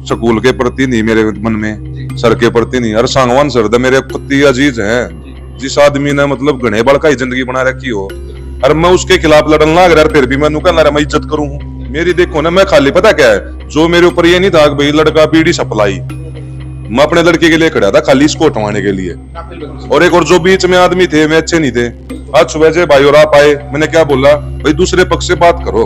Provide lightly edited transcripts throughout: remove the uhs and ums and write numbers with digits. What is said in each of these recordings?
School के प्रति नहीं, मेरे मन में सर के प्रति नहीं। और सांगवान सर तो मेरे पति अजीज हैं। जिस आदमी ने मतलब घने बड़ का जिंदगी बना रखी हो, और मैं उसके खिलाफ लड़न लग रहा, फिर भी मैं कहना मैं इज्जत करूं। मेरी देखो ना, मैं खाली पता क्या है, जो मेरे ऊपर ये नहीं था कि भाई लड़का बीड़ी सप्लाई, मैं अपने लड़के के लिए खड़ा था खाली इसको हटवाने के लिए। और एक और जो बीच में आदमी थे, मैं अच्छे नहीं थे। आज सुबह से भाई और आप आए, मैंने क्या बोला, भाई दूसरे पक्ष से बात करो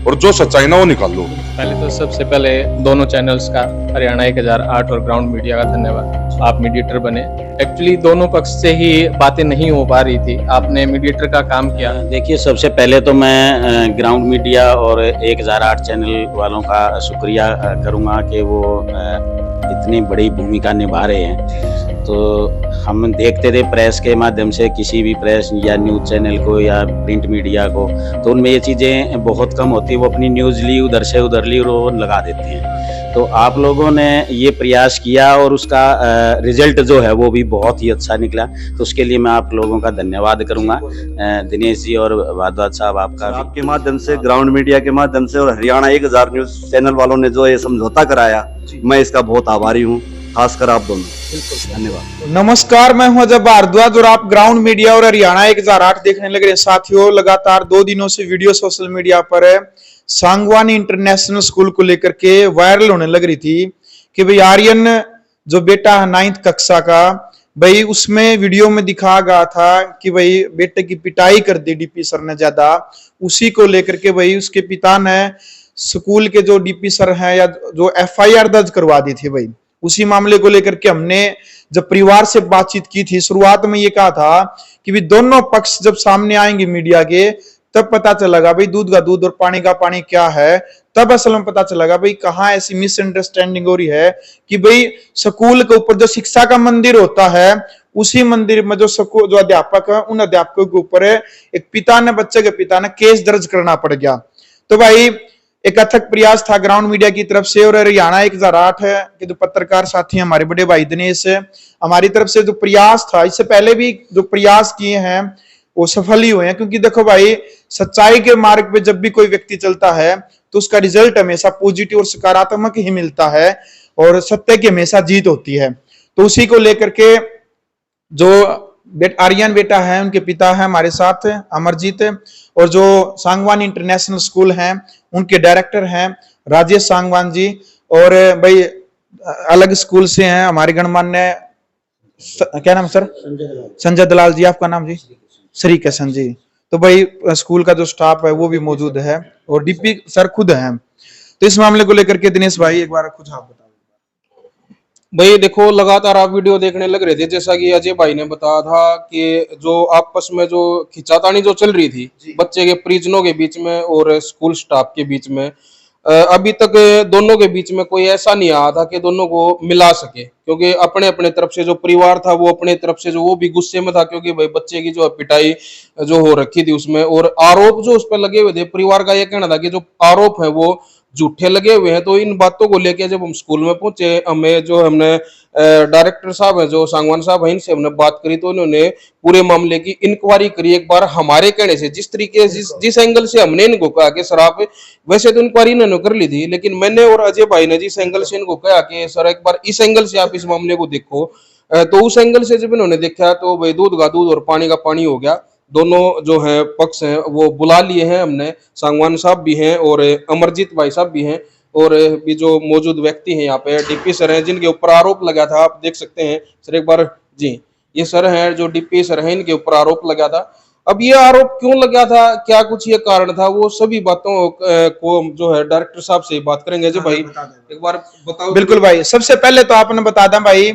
और जो सच्चाई ना वो निकाल लो। पहले तो सबसे पहले दोनों चैनल्स का, हरियाणा 1008 और ग्राउंड मीडिया का धन्यवाद। आप मीडिएटर बने। एक्चुअली दोनों पक्ष से ही बातें नहीं हो पा रही थी, आपने मीडिएटर का काम किया। देखिए, सबसे पहले तो मैं ग्राउंड मीडिया और 1008 चैनल वालों का शुक्रिया करूंगा कि वो इतनी बड़ी भूमिका निभा रहे हैं। तो हम देखते थे प्रेस के माध्यम से, किसी भी प्रेस या न्यूज़ चैनल को या प्रिंट मीडिया को, तो उनमें ये चीज़ें बहुत कम होती है। वो अपनी न्यूज़ ली, उधर से उधर ली और वो लगा देते हैं। तो आप लोगों ने ये प्रयास किया और उसका रिजल्ट जो है वो भी बहुत ही अच्छा निकला। तो उसके लिए मैं आप लोगों का धन्यवाद करूंगा। दिनेश जी और भारद्वाज साहब, आपके माध्यम से, ग्राउंड मीडिया के माध्यम से और हरियाणा 1000 न्यूज़ चैनल वालों ने जो ये समझौता कराया, मैं इसका बहुत आभारी हूँ, खासकर आप दोनों। धन्यवाद। नमस्कार, मैं हूं अजय भारद्वाज और आप ग्राउंड मीडिया और हरियाणा 1008 देखने लग रहे हैं। साथियों, लगातार 2 दिनों से वीडियो सोशल मीडिया पर सांगवानी इंटरनेशनल स्कूल को लेकर के वायरल होने लग रही थी कि भाई आर्यन जो बेटा है 9th कक्षा का, भाई उसमें वीडियो में दिखाया गया था कि भाई बेटे की पिटाई कर दी डीपी सर ने ज्यादा। उसी को लेकर के भाई उसके पिता ने स्कूल के जो डीपी सर हैं या जो FIR दर्ज करवा दी थी। भाई उसी मामले को लेकर के हमने जब परिवार से बातचीत की थी, शुरुआत में ये कहा था कि भी दोनों पक्ष जब सामने आएंगे मीडिया के, तब पता चलेगा भाई दूध का दूध और पानी का पानी क्या है। तब असल में पता चलेगा भाई कहाँ ऐसी मिसअंडरस्टैंडिंग हो रही है कि भाई स्कूल के ऊपर जो शिक्षा का मंदिर होता है, उसी मंदिर में जो अध्यापक है, उन अध्यापकों के ऊपर एक पिता ने, बच्चे के पिता ने केस दर्ज करना पड़ गया। तो भाई एक अथक प्रयास था ग्राउंड मीडिया की तरफ से और हरियाणा 1008 है कि जो पत्रकार साथी हमारे बड़े भाई दिनेश, हमारी तरफ से जो प्रयास था, इससे पहले भी जो प्रयास किए हैं वो सफल ही हुए हैं। क्योंकि देखो भाई, सच्चाई के मार्ग पे जब भी कोई व्यक्ति चलता है तो उसका रिजल्ट हमेशा पॉजिटिव और सकारात्मक ही मिलता है और सत्य की हमेशा जीत होती है। तो उसी को लेकर के जो आर्यन बेटा है, उनके पिता है हमारे साथ अमरजीत, और जो सांगवान इंटरनेशनल स्कूल हैं उनके डायरेक्टर हैं राजेश सांगवान जी, और भाई अलग स्कूल से हैं हमारे गणमान्य, क्या नाम सर? संजय दलाल जी। आपका नाम जी? श्री किशन जी। तो भाई स्कूल का जो स्टाफ है वो भी मौजूद है और डीपी सर खुद हैं। तो इस मामले को लेकर के दिनेश भाई एक बार कुछ आप बताओ। भाई देखो, लगातार आप वीडियो देखने लग रहे थे, जैसा कि अजय भाई ने बताया था कि जो आपस में जो खिंचातानी जो चल रही थी बच्चे के परिजनों के बीच में और स्कूल स्टाफ के बीच में, अभी तक दोनों के बीच में कोई ऐसा नहीं आया था कि दोनों को मिला सके। क्योंकि अपने अपने तरफ से जो परिवार था वो अपने तरफ से जो वो भी गुस्से में था, क्योंकि भाई बच्चे की जो पिटाई जो हो रखी थी उसमें, और आरोप जो उस पर लगे हुए थे, परिवार का ये कहना था कि जो आरोप है वो झूठे लगे हुए हैं। तो इन बातों को लेके जब हम स्कूल में पहुंचे, हमने डायरेक्टर साहब है जो सांगवान साहब है, इनसे हमने बात करी, तो उन्होंने पूरे मामले की इंक्वायरी करी। एक बार हमारे कहने से, जिस तरीके जिस एंगल से हमने इनको कहा कि सर आप, वैसे तो इंक्वायरी इन्होंने कर ली थी, लेकिन मैंने और अजय भाई ने जिस एंगल से इनको कहा कि सर एक बार इस एंगल से आप इस मामले को देखो, तो उस एंगल से जब इन्होंने देखा तो भाई दूध का दूध और पानी का पानी हो गया। दोनों जो है पक्ष हैं वो बुला लिए हैं हमने, सांगवान साहब भी हैं और अमरजीत भाई साहब भी हैं, और भी जो मौजूद व्यक्ति हैं यहाँ पे डीपी सर हैं जिनके ऊपर आरोप लगा था। आप देख सकते हैं सर एक बार जी, ये सर हैं जो डीपी सर हैं, इनके ऊपर आरोप लगा था। अब ये आरोप क्यों लगा था, क्या कुछ ये कारण था, वो सभी बातों को जो है डायरेक्टर साहब से बात करेंगे। जी भाई एक बार बताओ। बिल्कुल भाई, सबसे पहले तो आपने बता दें भाई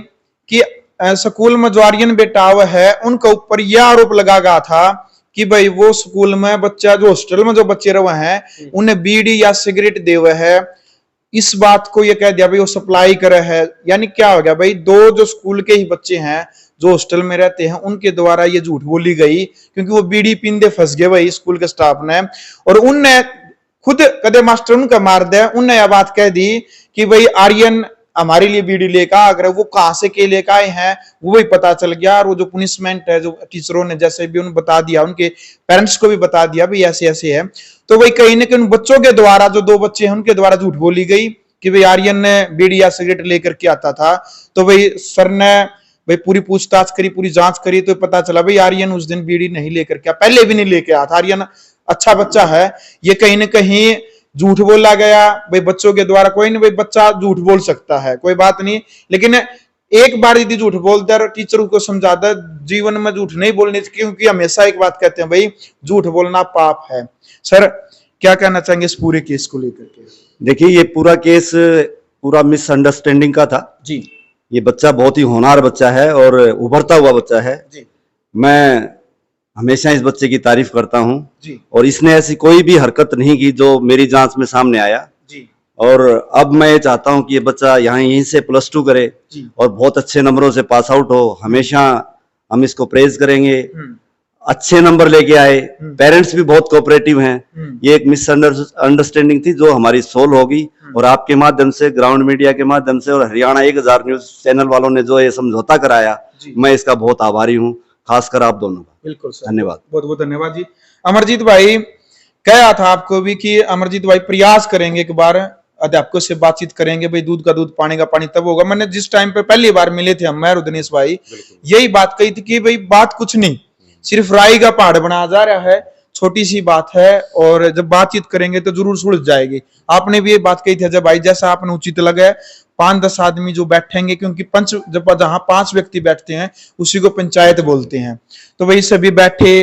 कि स्कूल में जो आर्यन बेटा हुआ है उनके ऊपर यह आरोप लगा गया था कि भाई वो स्कूल में बच्चा, जो हॉस्टल में जो बच्चे रहे हैं, उन्हें बीड़ी या सिगरेट दे हुए है। इस बात को ये कह दिया भाई वो सप्लाई करे है। यानी क्या हो गया भाई, 2 जो स्कूल के ही बच्चे हैं जो हॉस्टल में रहते हैं उनके द्वारा ये झूठ बोली गई, क्योंकि वो बीड़ी पींदे फंस गए भाई स्कूल के स्टाफ ने, और उनने खुद कदे मास्टर उनका मार दिया। उनने यह बात कह दी कि भाई आर्यन हमारे लिए बीड़ी लेकर अगर वो कहां से के लेकर आए हैं वो भी पता चल गया। और वो जो पनिशमेंट है जो टीचरों ने जैसे भी उन्हें बता दिया, उनके पेरेंट्स को भी बता दिया भाई ऐसे ऐसे है। तो वही कहीं ना कहीं उन बच्चों के द्वारा, जो 2 बच्चे हैं उनके द्वारा झूठ बोली गई कि भाई आर्यन ने बीड़ी या सिगरेट लेकर के आता था, तो भाई सर ने भाई पूरी पूछताछ करी, पूरी जांच करी, तो पता चला भाई आर्यन उस दिन बीड़ी नहीं लेकर के, पहले भी नहीं लेके आया था। आर्यन अच्छा बच्चा है, ये कहीं ना कहीं झूठ बोला गया भाई बच्चों के द्वारा। कोई नहीं भाई, बच्चा झूठ बोल सकता है, कोई बात नहीं, लेकिन एक बार यदि झूठ बोलता है टीचर को समझाता है जीवन में झूठ नहीं बोलने, क्योंकि हमेशा एक बात कहते हैं भाई झूठ बोलना पाप है। सर क्या कहना चाहेंगे इस पूरे केस को लेकर के? देखिए, ये पूरा केस पूरा मिसअंडरस्टैंडिंग का था जी ये बच्चा बहुत ही होनहार बच्चा है और उभरता हुआ बच्चा है जी मैं हमेशा इस बच्चे की तारीफ करता हूं जी और इसने ऐसी कोई भी हरकत नहीं की जो मेरी जांच में सामने आया। जी और अब मैं ये चाहता हूं कि ये बच्चा यहीं से +2 करे जी और बहुत अच्छे नंबरों से पास आउट हो। हमेशा हम इसको प्रेज करेंगे, अच्छे नंबर लेके आए। पेरेंट्स भी बहुत कोऑपरेटिव हैं। ये एक मिसअंडरस्टैंडिंग थी जो हमारी सोल्व होगी और आपके माध्यम से, ग्राउंड मीडिया के माध्यम से और हरियाणा 1000 न्यूज चैनल वालों ने जो ये समझौता कराया, मैं इसका बहुत आभारी हूँ, खासकर आप दोनों का। बिल्कुल सर, धन्यवाद, बहुत बहुत धन्यवाद जी। अमरजीत भाई, कहा था आपको भी कि अमरजीत भाई प्रयास करेंगे, एक बार अध्यापकों से बातचीत करेंगे, भाई दूध का दूध पानी का पानी तब होगा। मैंने जिस टाइम पे पहली बार मिले थे हम, मैं और दिनेश भाई, यही बात कही थी कि भाई बात कुछ नहीं, सिर्फ राई का पहाड़ बनाया जा रहा है, छोटी सी बात है, और जब बातचीत करेंगे तो जरूर सुलझ जाएगी। आपने भी ये बात कही थी अजय भाई, जैसा आपने उचित लगा, 5-10 आदमी जो बैठेंगे, क्योंकि पंच जब जहां 5 व्यक्ति बैठते हैं उसी को पंचायत बोलते हैं, तो वही सभी बैठे,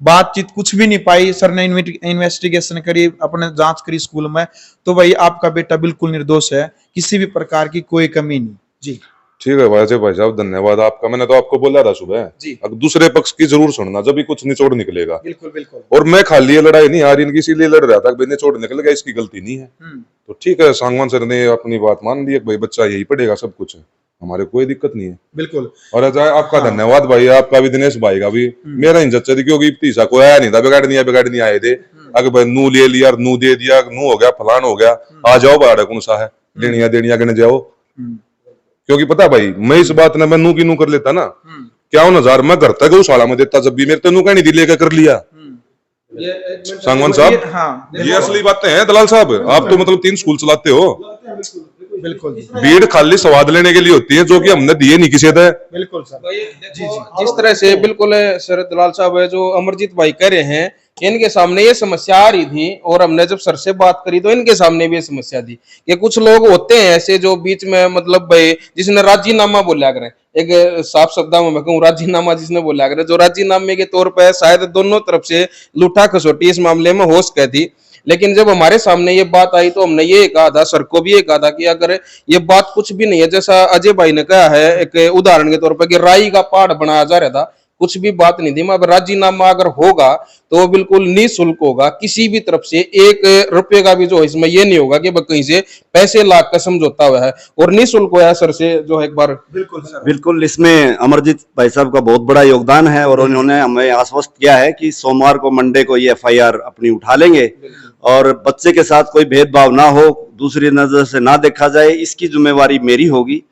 बातचीत कुछ भी नहीं पाई। सर ने इन्वेस्टिगेशन करी, अपने जांच करी स्कूल में, तो भाई आपका बेटा बिल्कुल निर्दोष है, किसी भी प्रकार की कोई कमी नहीं। जी ठीक है भाई साहब, धन्यवाद आपका। मैंने तो आपको बोला था सुबह जी, अब दूसरे पक्ष की जरूर सुनना, जब भी कुछ निचोड़ निकलेगा। बिल्कुल बिल्कुल। और मैं खाली ये लड़ाई नहीं आर्यन की इसीलिए लड़ रहा था कि निचोड़ निकल गया, इसकी गलती नहीं है। तो ठीक है, सांगवान सर ने अपनी बात मान ली, भाई बच्चा यही पढ़ेगा, सब कुछ है, हमारे कोई दिक्कत नहीं है। बिल्कुल। और अजय आपका धन्यवाद भाई, आपका भी, दिनेश भाई का भी। मेरा इंजत थी क्योंकि तीसरा कोई आया नहीं था, बिगाड़ नहीं आए थे। अगर भाई नू ले लिया, नू दे दिया, नू हो गया, फलान हो गया, आ जाओ बाड़ा कौन सा है, देनिया गिन जाओ। क्योंकि पता भाई, मैं इस बात ने मैं नू की नू कर लेता ना, 51,000 मैं घर तक गौशाला में देता, जब भी मेरे तेनू कहनी थी लेकर कर लिया। सांगवान साहब, हाँ, ये असली बातें हैं दलाल साहब। आप तो मतलब 3 स्कूल चलाते हो। बिल्कुल भीड़ खाली स्वाद लेने के लिए होती है, जो कि हमने दिए नहीं किसी थे। बिल्कुल सर। जिस तरह से बिल्कुल सर दलाल साहब है, जो अमरजीत भाई कह रहे हैं, इनके सामने ये समस्या आ रही थी, और हमने जब सर से बात करी तो इनके सामने भी ये समस्या थी कि कुछ लोग होते हैं ऐसे जो बीच में मतलब भाई जिसने राजीनामा बोला करे, एक साफ शब्दों में मैं कहूँ राजीनामा जिसने बोला करे, जो राजीनामे के तौर पर शायद दोनों तरफ से लूटा खसोटी इस मामले में होश कह थी। लेकिन जब हमारे सामने ये बात आई तो हमने ये कहा था, सर को भी ये कहा था कि अगर ये बात कुछ भी नहीं है, जैसा अजय भाई ने कहा है एक उदाहरण के तौर पर कि राई का पहाड़ बनाया जा रहा था, कुछ भी बात नहीं थी। अब राजीनामा अगर होगा तो बिल्कुल निःशुल्क होगा, किसी भी तरफ से 1 रुपये का भी जो इसमें ये नहीं होगा कि कहीं से पैसे लाख का समझौता हुआ है, और निःशुल्क हुआ है सर से जो एक बार। बिल्कुल सर, बिल्कुल। इसमें अमरजीत भाई साहब का बहुत बड़ा योगदान है और उन्होंने हमें आश्वस्त किया है कि सोमवार को, मंडे को ये FIR अपनी उठा लेंगे और बच्चे के साथ कोई भेदभाव ना हो, दूसरी नजर से ना देखा जाए, इसकी जिम्मेवारी मेरी होगी।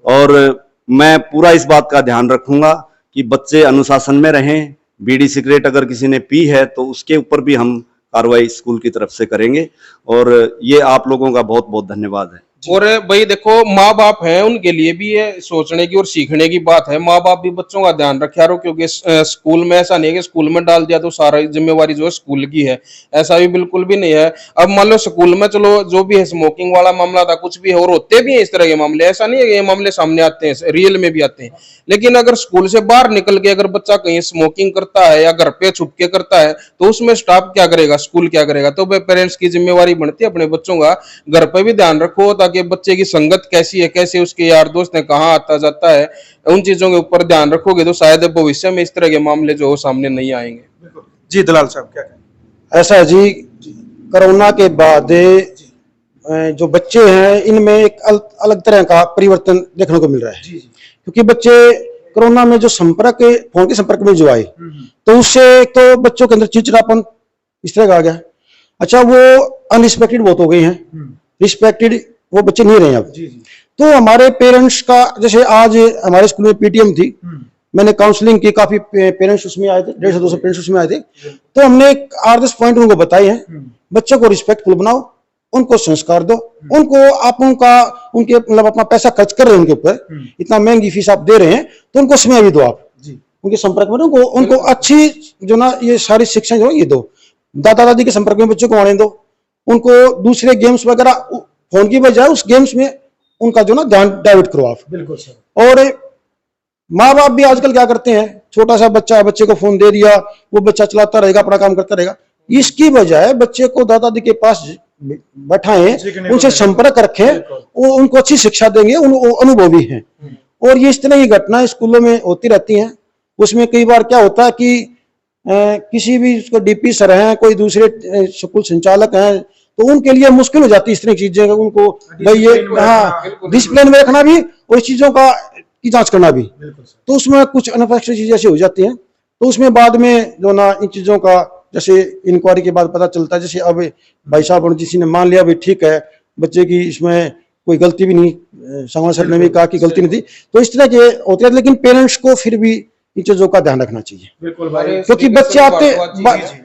और मैं पूरा इस बात का ध्यान रखूंगा कि बच्चे अनुशासन में रहें। बीड़ी सिगरेट अगर किसी ने पी है तो उसके ऊपर भी हम कार्रवाई स्कूल की तरफ से करेंगे। और ये आप लोगों का बहुत बहुत धन्यवाद है। और भाई देखो, माँ बाप हैं, उनके लिए भी ये सोचने की और सीखने की बात है। माँ बाप भी बच्चों का ध्यान रखा रहो, क्योंकि स्कूल में ऐसा नहीं है कि स्कूल में डाल दिया तो सारा जिम्मेवारी जो है स्कूल की है, ऐसा भी बिल्कुल भी नहीं है। अब मान लो स्कूल में चलो जो भी है स्मोकिंग वाला मामला था, कुछ भी है, और होते भी है इस तरह के मामले, ऐसा नहीं है कि ये मामले सामने आते हैं, रियल में भी आते हैं। लेकिन अगर स्कूल से बाहर निकल के अगर बच्चा कहीं स्मोकिंग करता है या घर पे छुप के करता है, तो उसमें स्टाफ क्या करेगा, स्कूल क्या करेगा? तो पेरेंट्स की जिम्मेवारी बनती है अपने बच्चों का घर पे भी ध्यान रखो, ताकि बच्चे की संगत कैसी है, कैसे उसके यार दोस्त है, कहाँ आता जाता है, उन चीजों के ऊपर ध्यान रखोगे तो शायद भविष्य में इस तरह के मामले जो सामने नहीं आएंगे। जी दलाल साहब क्या कहें? ऐसा है जी, कोरोना के बाद जो बच्चे हैं इनमें एक अलग तरह का परिवर्तन देखने को मिल रहा है। क्योंकि बच्चे कोरोना में जो संपर्क, फोन के संपर्क में जो आए, तो उससे तो बच्चों के अंदर चिड़चिड़ापन इस तरह का आ गया। अच्छा, वो अनरिस्पेक्टेड बहुत हो गए हैं, रिस्पेक्टेड वो बच्चे नहीं रहे अब। तो हमारे पेरेंट्स का, जैसे आज हमारे स्कूल में PTM थी, मैंने काउंसलिंग की, काफी पेरेंट्स उसमें आए थे, 150-200 पेरेंट्स उसमें आए थे। तो हमने 8-10 पॉइंट उनको बताए हैं। बच्चों को रिस्पेक्टफुल बनाओ, उनको संस्कार दो, उनको आप उनके मतलब अपना पैसा खर्च कर रहे हैं उनके ऊपर, इतना महंगी फीस आप दे रहे हैं, तो उनको समय भी दो आप उनके संपर्क में, उनको अच्छी जो ना ये सारी शिक्षा जो ये दो, दादा दादी के संपर्क में बच्चों को आने दो, उनको दूसरे गेम्स वगैरह फोन की बजाय उस गेम्स में उनका जो ना ध्यान डाइवर्ट करो आप। बिल्कुल सर। और माँ बाप भी आजकल क्या करते हैं, छोटा सा बच्चा है, बच्चे को फोन दे दिया, वो बच्चा चलाता रहेगा, अपना काम करता रहेगा, इसकी बजाय बच्चे को दादा दादी के पास बैठाएं, उनसे संपर्क रखें, वो उनको अच्छी शिक्षा देंगे, वो अनुभवी हैं। और ये इस तरह की घटनाएं स्कूलों में होती रहती हैं। उसमें कई बार क्या होता है कि किसी भी डीपी सर हैं, कोई दूसरे स्कूल संचालक हैं, तो उनके लिए मुश्किल हो जाती है इस तरह की चीजें, उनको भाई ये हाँ डिसिप्लिन में रखना भी और इस चीजों का की जांच करना भी। तो उसमें कुछ अनपेक्षित चीजें ऐसी हो जाती हैं, तो उसमें बाद में जो ना इन चीजों का जैसे इंक्वायरी के बाद पता चलता है, जैसे अब भाई साहब और किसी ने मान लिया भाई ठीक है बच्चे की इसमें कोई गलती भी नहीं, संगवान सर ने भी कहा कि गलती नहीं थी, तो इस तरह के होते हैं। लेकिन पेरेंट्स को फिर भी इन चीजों का ध्यान रखना चाहिए, बिल्कुल भाई, क्योंकि बच्चे आते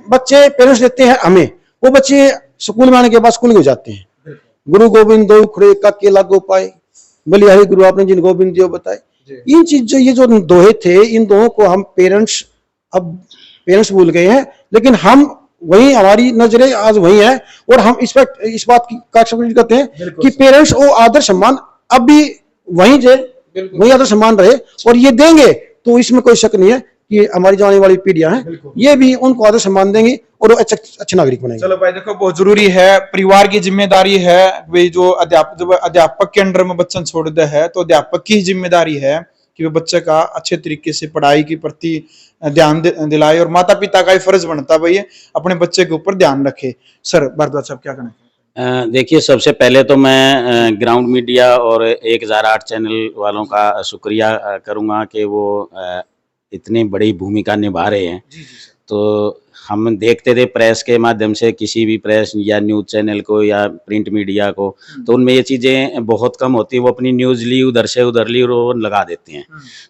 बच्चे पेरेंट्स देते हैं हमें, वो बच्चे स्कूल में आने के बाद स्कूल में जाते हैं। गुरु गोविंद दो खुरे का केला गो पाए, बलिहारी गुरु आपने जिन गोविंद दियो बताए, इन चीज ये जो दोहे थे, इन दोहों को हम पेरेंट्स अब पेरेंट्स भूल गए हैं, लेकिन हम वही हमारी नजरें आज वही है, और हम इस बात की करते हैं कि पेरेंट्स वो आदर सम्मान अब भी वही आदर सम्मान रहे, और ये देंगे तो इसमें कोई शक नहीं है कि हमारी जो आने वाली पीढ़ियां हैं ये भी उनको आदर सम्मान देंगी और वो अच्छे नागरिक बनेंगे। चलो भाई देखो, बहुत जरूरी है, परिवार की जिम्मेदारी है भाई, जो अध्यापक के अंडर में बच्चन छोड़ दे है, तो अध्यापक की जिम्मेदारी है कि वो बच्चे का अच्छे तरीके से पढ़ाई के प्रति ध्यान दिलाए, और माता पिता का ही फर्ज बनता भाई अपने बच्चे के ऊपर ध्यान रखे। सर भारद्वाज साहब क्या कहना है? देखिए, सबसे पहले तो मैं ग्राउंड मीडिया और 1008 चैनल वालों का शुक्रिया करूंगा कि वो इतनी बड़ी भूमिका निभा रहे हैं। तो हम देखते थे प्रेस के माध्यम से, किसी भी प्रेस या न्यूज़ चैनल को या प्रिंट मीडिया को, तो उनमें ये चीज़ें बहुत कम होती, वो अपनी न्यूज़ ली उधर से उधर ली और वो लगा देते हैं।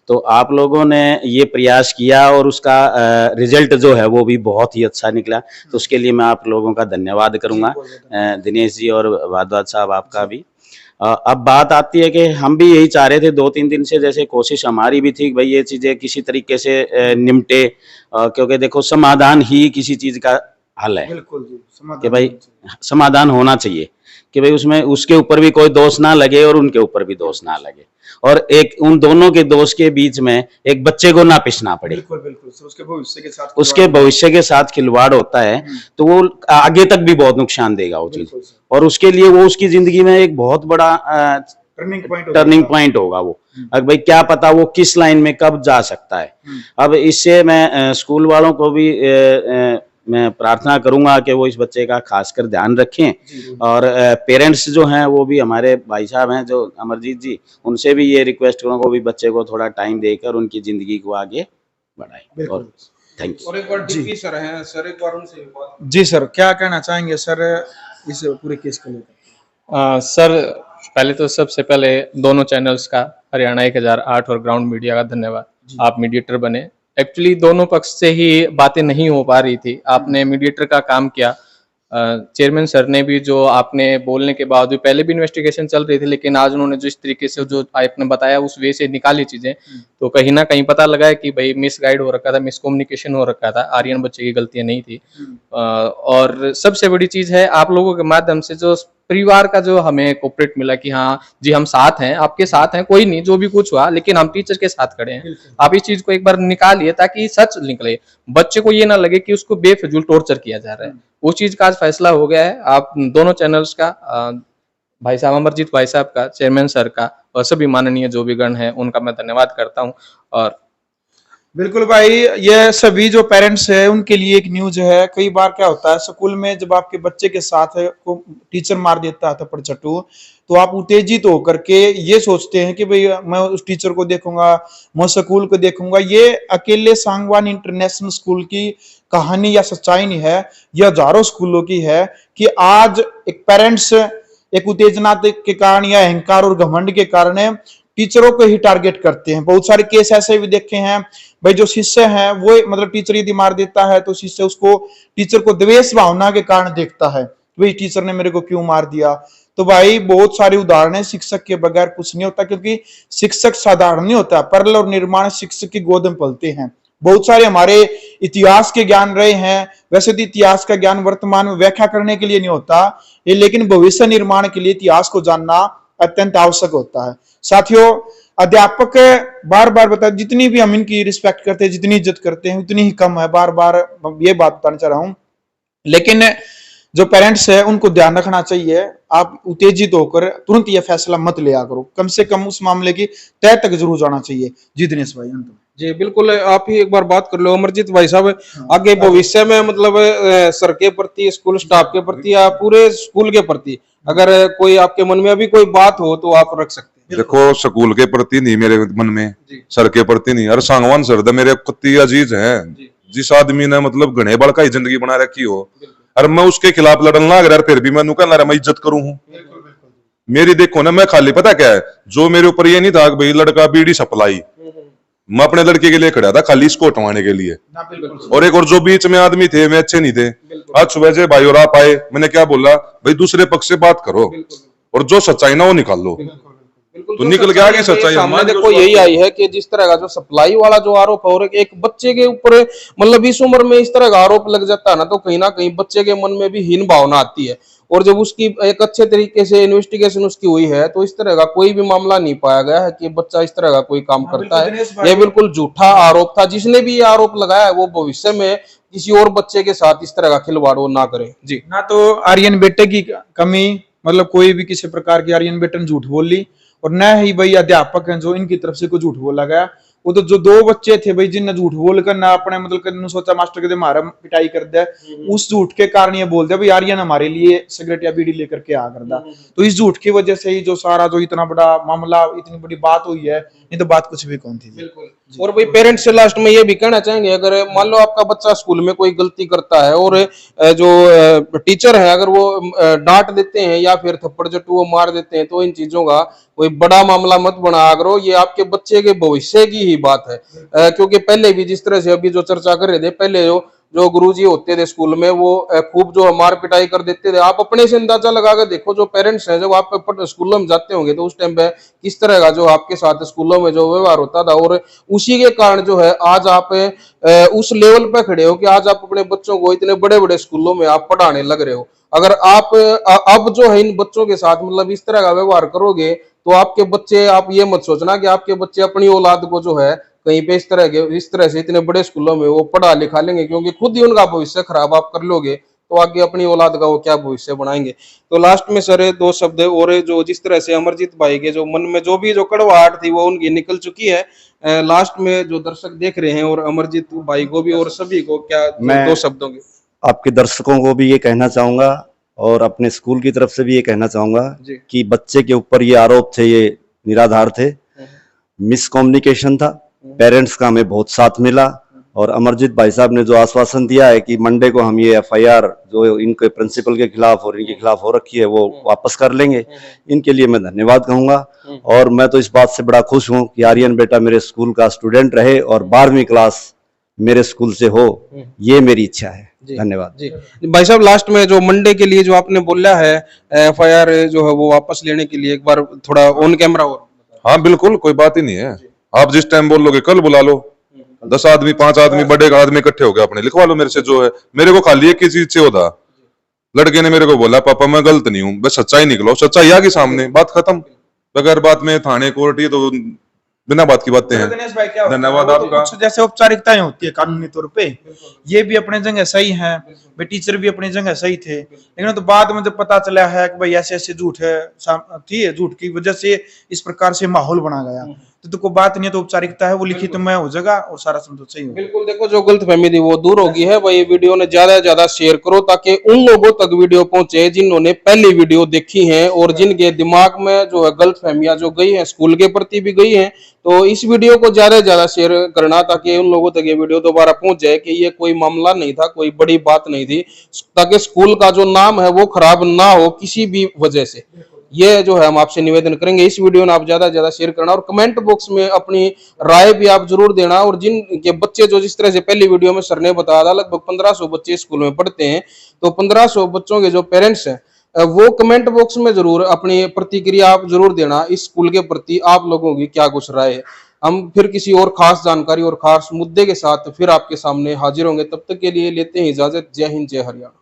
तो आप लोगों ने ये प्रयास किया और उसका रिजल्ट जो है वो भी बहुत ही अच्छा निकला, तो उसके लिए मैं आप लोगों का धन्यवाद करूँगा, दिनेश जी और भारद्वाज साहब आपका भी। अब बात आती है कि हम भी यही चाह रहे थे 2-3 दिन से, जैसे कोशिश हमारी भी थी भाई ये चीज़ें किसी तरीके से निपटे, क्योंकि देखो समाधान ही किसी चीज़ का हल है। बिल्कुल जी, कि भाई समाधान होना चाहिए, कि भाई उसमें उसके ऊपर भी कोई दोष ना लगे और उनके ऊपर भी दोष ना लगे, और एक उन दोनों के दोष के बीच में एक बच्चे को ना पिसना पड़े। बिल्कुल बिल्कुल, उसके भविष्य के साथ खिलवाड़ होता है तो वो आगे तक भी बहुत नुकसान देगा वो चीज, और उसके लिए वो उसकी जिंदगी में एक बहुत बड़ा टर्निंग पॉइंट होगा वो। अब भाई क्या पता वो किस लाइन में कब जा सकता है। अब इससे मैं स्कूल वालों को भी मैं प्रार्थना करूंगा कि वो इस बच्चे का खासकर ध्यान रखें, और पेरेंट्स जो हैं वो भी, हमारे भाई साहब हैं जो अमरजीत जी, उनसे भी ये रिक्वेस्ट करूंगा वो भी बच्चे को थोड़ा टाइम देकर उनकी जिंदगी को आगे बढ़ाएं। और थैंक यू। और एक बार डीपी सर हैं, सर एक बार उनसे भी बात। जी सर, क्या कहना चाहेंगे सर इस पूरे केस को लेकर? सर पहले तो सबसे पहले दोनों चैनल्स का, हरियाणा 1008 और ग्राउंड मीडिया का धन्यवाद, आप मीडिएटर बने। एक्चुअली दोनों पक्ष से ही बातें नहीं हो पा रही थी, आपने मीडिएटर का काम किया। चेयरमैन सर ने भी, जो आपने बोलने के बाद भी, पहले भी इन्वेस्टिगेशन चल रही थी, लेकिन आज उन्होंने जो इस तरीके से जो आपने बताया उस वे से निकाली चीजें, तो कहीं ना कहीं पता लगा है कि भाई मिसगाइड हो रखा था, मिसकम्युनिकेशन हो रखा था, आर्यन बच्चे की गलतियां नहीं थी। और सबसे बड़ी चीज है आप लोगों के माध्यम से जो परिवार का जो हमें कोऑपरेट मिला कि हाँ जी हम साथ हैं, आपके साथ हैं, कोई नहीं जो भी कुछ हुआ, लेकिन हम टीचर के साथ खड़े हैं। आप इस चीज को एक बार निकालिए ताकि सच निकले, बच्चे को ये ना लगे कि उसको बेफिजूल टॉर्चर किया जा रहा है। उस चीज का आज फैसला हो गया है। आप दोनों चैनल्स का, भाई साहब अमरजीत भाई साहब का, चेयरमैन सर का, और सभी माननीय जो भी गण है उनका मैं धन्यवाद करता हूँ। और बिल्कुल भाई, ये सभी जो पेरेंट्स है उनके लिए एक न्यूज है। कई बार क्या होता है स्कूल में, जब आपके बच्चे के साथ को टीचर मार देता है थप्पड़ चट्टू, तो आप उत्तेजित होकर के ये सोचते हैं कि भाई मैं उस टीचर को देखूंगा, मैं स्कूल को देखूंगा। ये अकेले सांगवान इंटरनेशनल स्कूल की कहानी या सच्चाई नहीं है, यह हजारों स्कूलों की है कि आज एक पेरेंट्स एक उत्तेजना के कारण या अहंकार और घमंड के कारण टीचरों को ही टारगेट करते हैं। बहुत सारे केस ऐसे भी देखे हैं भाई, जो शिष्य हैं वो मतलब टीचर यदि मार देता है तो शिष्य उसको टीचर को द्वेष भावना के कारण देखता है कि भाई टीचर ने मेरे को क्यों मार दिया। तो भाई बहुत सारे उदाहरण है, शिक्षक के बगैर कुछ नहीं होता, क्योंकि शिक्षक साधारण नहीं होता, परल और निर्माण शिक्षक की गोद में पलते हैं। बहुत सारे हमारे इतिहास के ज्ञान रहे हैं, वैसे तो इतिहास का ज्ञान वर्तमान में व्याख्या करने के लिए नहीं होता ये, लेकिन भविष्य निर्माण के लिए इतिहास को जानना अत्यंत आवश्यक होता है। साथियों, अध्यापक बार बार बता, जितनी भी हम इनकी रिस्पेक्ट करते हैं, जितनी इज्जत करते हैं, उतनी ही कम है। बार बार ये बात बताना चाह रहा हूं, लेकिन जो पेरेंट्स है उनको ध्यान रखना चाहिए, आप उत्तेजित होकर तुरंत ये फैसला मत लिया करो, कम से कम उस मामले की तह तक जरूर जाना चाहिए। जी दिनेश भाई। जी बिल्कुल, आप ही एक बार बात कर लो अमरजीत भाई साहब, आगे भविष्य में मतलब सर के प्रति, स्कूल स्टाफ के प्रति या पूरे स्कूल के प्रति अगर कोई आपके मन में अभी कोई बात हो तो आप रख सकते हैं। देखो, स्कूल के प्रति नहीं मेरे मन में, सर के प्रति नहीं। अरे सांगवान सर दा मेरे कत्ती अजीज हैं। जिस आदमी ने मतलब घने बड़का ही जिंदगी बना रखी हो, अरे मैं उसके खिलाफ लड़न लग रहा, फिर भी मैं कहना मैं इज्जत करूं हूं। मेरी देखो ना, मैं खाली पता क्या है, जो मेरे ऊपर ये नहीं था कि भाई लड़का बीड़ी सप्लाई, मैं अपने लड़के के लिए खड़ा था खाली इसको हटवाने के लिए। और एक और जो बीच में आदमी थे वे अच्छे नहीं थे। आज सुबह से भाई और आप आए, मैंने क्या बोला, भाई दूसरे पक्ष से बात करो और जो सच्चाई ना वो निकाल लो। तो निकल गया कि सच्चाई सामने देखो यही आई है कि जिस तरह का जो सप्लाई वाला जो आरोप है और एक बच्चे के ऊपर मतलब इस उम्र में इस तरह का आरोप लग जाता है ना, तो कहीं ना कहीं बच्चे के मन में भी हीन भावना आती है। और जब उसकी एक अच्छे तरीके से इन्वेस्टिगेशन उसकी हुई है तो इस तरह का कोई भी मामला नहीं पाया गया है कि बच्चा इस तरह का कोई काम करता है। ये बिल्कुल झूठा आरोप था। जिसने भी ये आरोप लगाया है वो भविष्य में किसी और बच्चे के साथ इस तरह का खिलवाड़ वो ना करे। जी, ना तो आर्यन बेटे की कमी, मतलब कोई भी किसी प्रकार की आर्यन बेटे ने झूठ बोल ली, और न ही भाई अध्यापक हैं जो इनकी तरफ से कोई झूठ बोला गया। वो तो जो दो बच्चे थे भाई जिनने झूठ बोलकर ना अपने मतलब सोचा मास्टर के मारा पिटाई कर दे, उस झूठ के कारण ये बोल दिया भाई आर्यन हमारे लिए सिगरेट या बीड़ी लेकर के आ कर दा। तो इस झूठ की वजह से ही जो सारा जो इतना बड़ा मामला, इतनी बड़ी बात हुई है, नहीं तो बात कुछ भी कौन थी। बिल्कुल। और भाई पेरेंट्स से लास्ट में ये भी कहना चाहेंगे, अगर मान लो आपका बच्चा स्कूल में कोई गलती करता है और जो टीचर है अगर वो डांट देते हैं या फिर थप्पड़ जट्टू वो मार देते हैं, तो इन चीजों का कोई बड़ा मामला मत बना करो। ये आपके बच्चे के भविष्य की ही बात है। क्योंकि पहले भी जिस तरह से अभी जो चर्चा कर रहे थे, पहले जो गुरुजी होते थे स्कूल में वो खूब जो मार पिटाई कर देते थे। आप अपने से अंदाजा लगा कर देखो, जो पेरेंट्स हैं जब आप स्कूलों में जाते होंगे तो उस टाइम पे किस तरह का जो आपके साथ स्कूलों में जो व्यवहार होता था, और उसी के कारण जो है आज आप उस लेवल पे खड़े हो कि आज आप अपने बच्चों को इतने बड़े बड़े स्कूलों में आप पढ़ाने लग रहे हो। अगर आप अब जो है इन बच्चों के साथ मतलब इस तरह का व्यवहार करोगे तो आपके बच्चे, आप ये मत सोचना कि आपके बच्चे अपनी औलाद को जो है कहीं पे इस तरह से इतने बड़े स्कूलों में वो पढ़ा लिखा लेंगे, क्योंकि खुद ही उनका भविष्य खराब आप कर लोगे तो आगे अपनी औलाद का वो क्या भविष्य बनाएंगे। तो लास्ट में सर दो शब्द, और जो जिस तरह से अमरजीत भाई के जो मन में जो भी जो कड़वाहट थी वो उनकी निकल चुकी है, लास्ट में जो दर्शक देख रहे हैं और अमरजीत भाई को भी और सभी को क्या दो शब्दों के आपके दर्शकों को भी ये कहना चाहूंगा और अपने स्कूल की तरफ से भी ये कहना चाहूंगा कि बच्चे के ऊपर ये आरोप थे, ये निराधार थे, मिसकम्युनिकेशन था। पेरेंट्स का हमें बहुत साथ मिला और अमरजीत भाई साहब ने जो आश्वासन दिया है कि मंडे को हम ये एफआईआर जो इनके प्रिंसिपल के खिलाफ और इनके खिलाफ हो रखी है वो वापस कर लेंगे। इनके लिए मैं धन्यवाद कहूंगा। और मैं तो इस बात से बड़ा खुश हूं कि आर्यन बेटा मेरे स्कूल का स्टूडेंट रहे और 12वीं क्लास मेरे स्कूल से हो, ये मेरी इच्छा है। धन्यवाद जी भाई साहब। लास्ट में जो मंडे के लिए जो आपने बोला है एफआईआर जो है वो वापस लेने के लिए, एक बार थोड़ा ऑन कैमरा और। हाँ बिल्कुल, कोई बात ही नहीं है। आप जिस टाइम बोलोगे कल बुला लो, 10 आदमी 5 आदमी बड़े आदमी इकट्ठे हो गए, अपने लिखवा लो मेरे से। जो है मेरे को खाली एक ही चीज से होता, लड़के ने मेरे को बोला पापा मैं गलत नहीं हूँ, बस सच्चाई निकलो, सच्चाई आ गई सामने, बात खत्म। बगैर बात में थाने कोर्ट ये तो बिना बात की बातें हैं। धन्यवाद आपका। जैसे औपचारिकताएं होती है कानूनी तौर पे, ये भी अपने जगह सही है, वे टीचर भी अपनी जगह सही थे, लेकिन तो बाद में जब पता चला है कि भाई ऐसे ऐसे झूठ है थी, झूठ की वजह से इस प्रकार से माहौल बना गया, तो कोई बात नहीं, तो औपचारिकता है वो लिखित में हो जाएगा और सारा समझो सही हो। बिल्कुल, देखो जो गलतफहमी थी वो दूर होगी है। भाई वीडियो ने ज्यादा से ज्यादा शेयर करो ताकि उन लोगों तक वीडियो पहुंचे जिन्होंने पहली वीडियो देखी है और जिनके दिमाग में जो है गलतफहमियां जो गई है स्कूल के प्रति भी गई है। तो इस वीडियो को ज्यादा से ज्यादा शेयर करना ताकि उन लोगों तक ये वीडियो दोबारा पहुंच जाए कि ये कोई मामला नहीं था, कोई बड़ी बात नहीं थी, ताकि स्कूल का जो नाम है वो खराब ना हो किसी भी वजह से। ये जो है हम आपसे निवेदन करेंगे। इस वीडियो में आप ज्यादा से ज्यादा शेयर करना और कमेंट बॉक्स में अपनी राय भी आप जरूर देना। और जिन के बच्चे जो जिस तरह से पहली वीडियो में सर ने बताया था लगभग 1500 बच्चे स्कूल में पढ़ते हैं, तो 1500 बच्चों के जो पेरेंट्स हैं वो कमेंट बॉक्स में जरूर अपनी प्रतिक्रिया आप जरूर देना इस स्कूल के प्रति आप लोगों की क्या कुछ राय है। हम फिर किसी और खास जानकारी और खास मुद्दे के साथ फिर आपके सामने हाजिर होंगे। तब तक के लिए लेते हैं इजाजत। जय हिंद, जय हरियाणा।